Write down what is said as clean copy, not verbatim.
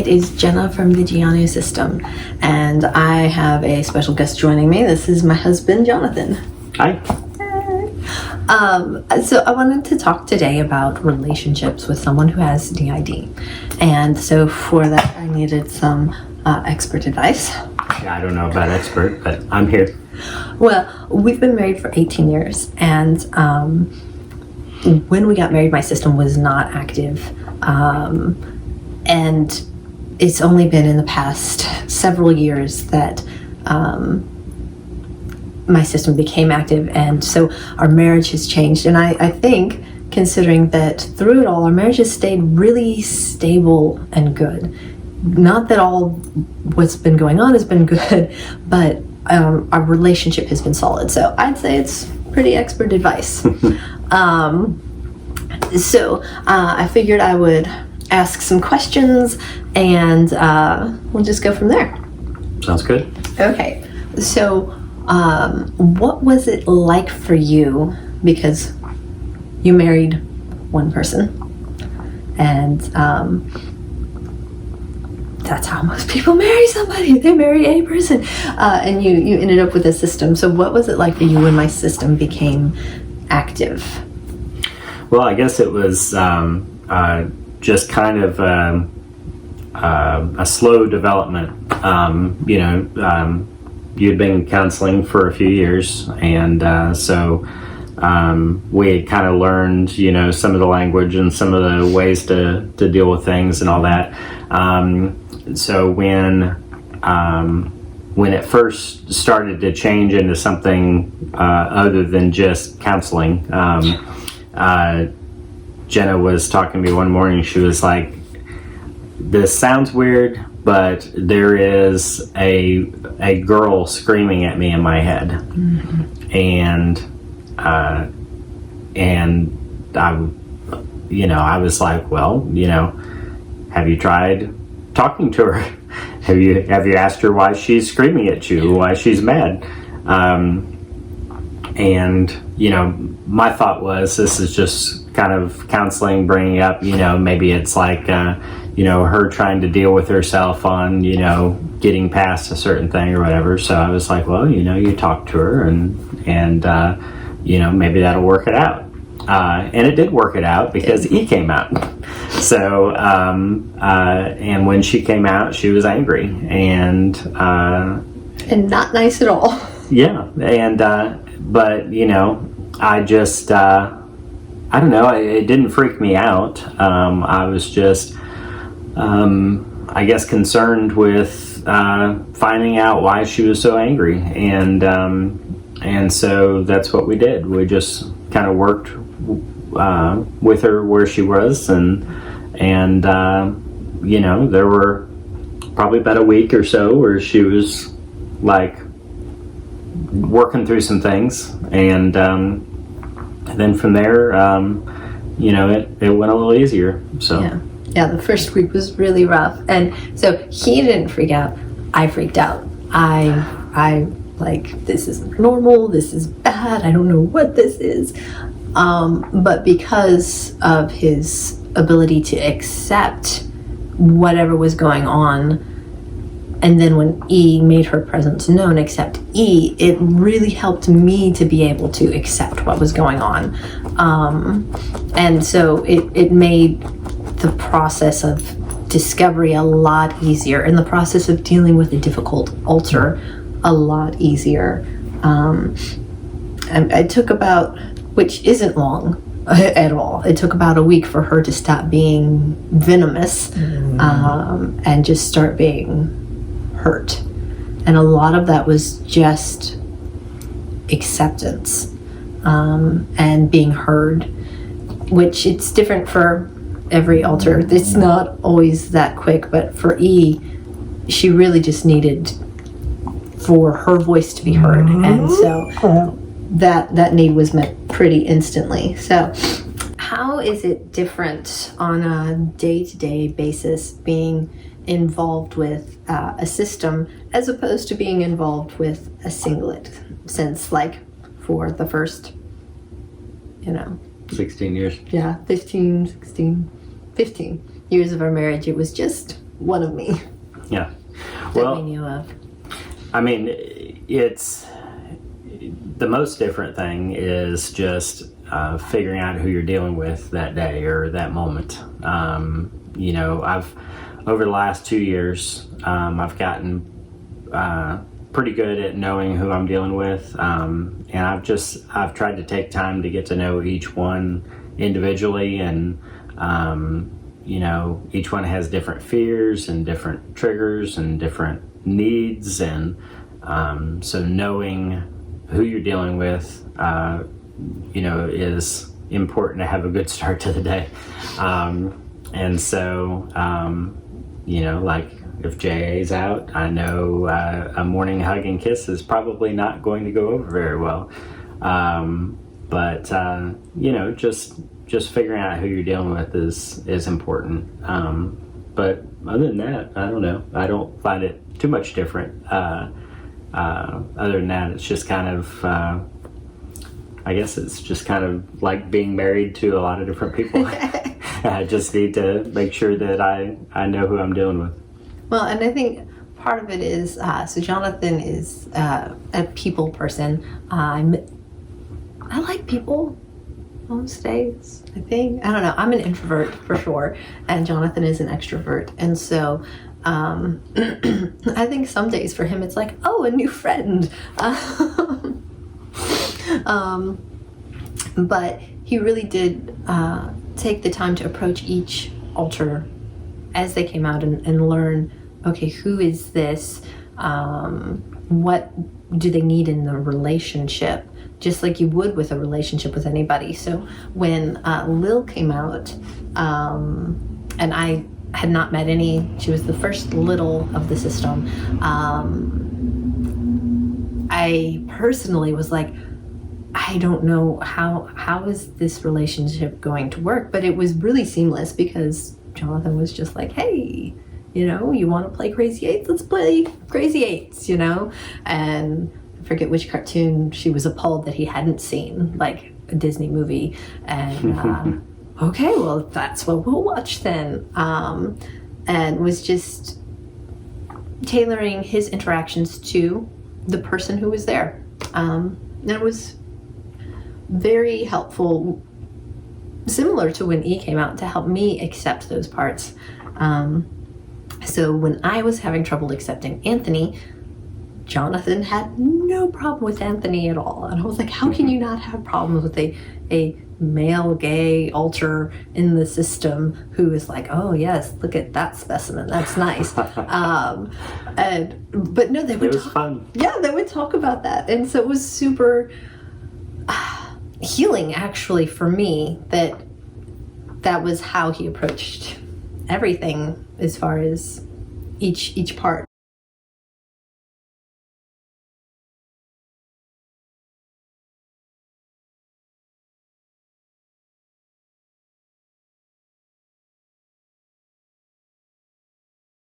is Jenna from the D.D.N.O system, and I have a special guest joining me. This is my husband, Jonathan. Hi. So I wanted to talk today about relationships with someone who has D.I.D. And so for that, I needed some expert advice. Yeah, I don't know about expert, but I'm here. Well, we've been married for 18 years, and when we got married, my system was not active. And it's only been in the past several years that my system became active, and so our marriage has changed. And I think, considering that through it all, our marriage has stayed really stable and good. Not that all what's been going on has been good, but our relationship has been solid. So I'd say it's pretty expert advice. So I figured I would ask some questions, and we'll just go from there. Sounds good. Okay. So what was it like for you? Because you married one person, and that's how most people marry somebody. They marry a person, and you ended up with a system. So what was it like for you when my system became active? Well, I guess it was just kind of a slow development. You'd been counseling for a few years, and so we had kind of learned, some of the language and some of the ways to deal with things and all that. So when it first started to change into something other than just counseling, Jenna was talking to me one morning. She was like, "This sounds weird, but there is a girl screaming at me in my head." Mm-hmm. And I was like, "Well, have you tried talking to her? Have you asked her why she's screaming at you, why she's mad?" My thought was, this is just kind of counseling, bringing up, maybe it's like, her trying to deal with herself on, getting past a certain thing or whatever. So I was like, well, you talk to her and maybe that'll work it out. And it did work it out, because E came out. So, and when she came out, she was angry and not nice at all. Yeah. And, but, I just, I don't know, it didn't freak me out. I was just, I guess, concerned with finding out why she was so angry. And so that's what we did. We just kind of worked with her where she was, and there were probably about a week or so where she was like working through some things, and then from there, it went a little easier. So yeah, the first week was really rough, and so he didn't freak out. I freaked out. I like, this isn't normal. This is bad. I don't know what this is. But because of his ability to accept whatever was going on, and then when E made her presence known, accept E, it really helped me to be able to accept what was going on. And so it made the process of discovery a lot easier, and the process of dealing with a difficult alter a lot easier. I took about, which isn't long at all, it took about a week for her to stop being venomous and just start being hurt. And a lot of that was just acceptance and being heard, which it's different for every alter. It's not always that quick, but for E, she really just needed for her voice to be heard, and so that need was met pretty instantly. So how is it different on a day-to-day basis being involved with a system as opposed to being involved with a singlet, since like for the first 16 years. Yeah, 15 years of our marriage, it was just one of me Yeah. that Well, we knew of. I mean, it's the most different thing is just figuring out who you're dealing with that day or that moment. You know, I've over the last 2 years, I've gotten pretty good at knowing who I'm dealing with, and I've tried to take time to get to know each one individually, and you know, each one has different fears and different triggers and different needs, and so knowing who you're dealing with, you know, is important to have a good start to the day. And so, you know, like if JA's out, I know a morning hug and kiss is probably not going to go over very well. But you know, just figuring out who you're dealing with is important. But other than that, I don't know. I don't find it too much different. Other than that, it's just kind of, I guess it's just kind of like being married to a lot of different people. I just need to make sure that I know who I'm dealing with. Well, and I think part of it is, so Jonathan is a people person. I like people most days, I think. I don't know. I'm an introvert for sure, and Jonathan is an extrovert. And so I think some days for him it's like, oh, a new friend. But he really did take the time to approach each altar as they came out and learn, okay, who is this? What do they need in the relationship? Just like you would with a relationship with anybody. So when Lil came out, and I had not met any, she was the first little of the system, I personally was like, I don't know how is this relationship going to work, but it was really seamless because Jonathan was just like, hey, you know, you want to play Crazy Eights? Let's play Crazy Eights, you know? And I forget which cartoon she was appalled that he hadn't seen, like a Disney movie. And okay, well, that's what we'll watch then. And was just tailoring his interactions to the person who was there. And it was very helpful, similar to when E came out, to help me accept those parts. So when I was having trouble accepting Anthony, Jonathan had no problem with Anthony at all. And I was like, how can you not have problems with a male gay alter in the system who is like, oh yes, look at that specimen, that's nice. But no, they would talk. Fun. Yeah, they would talk about that. And so it was super healing, actually, for me, that was how he approached everything as far as each part.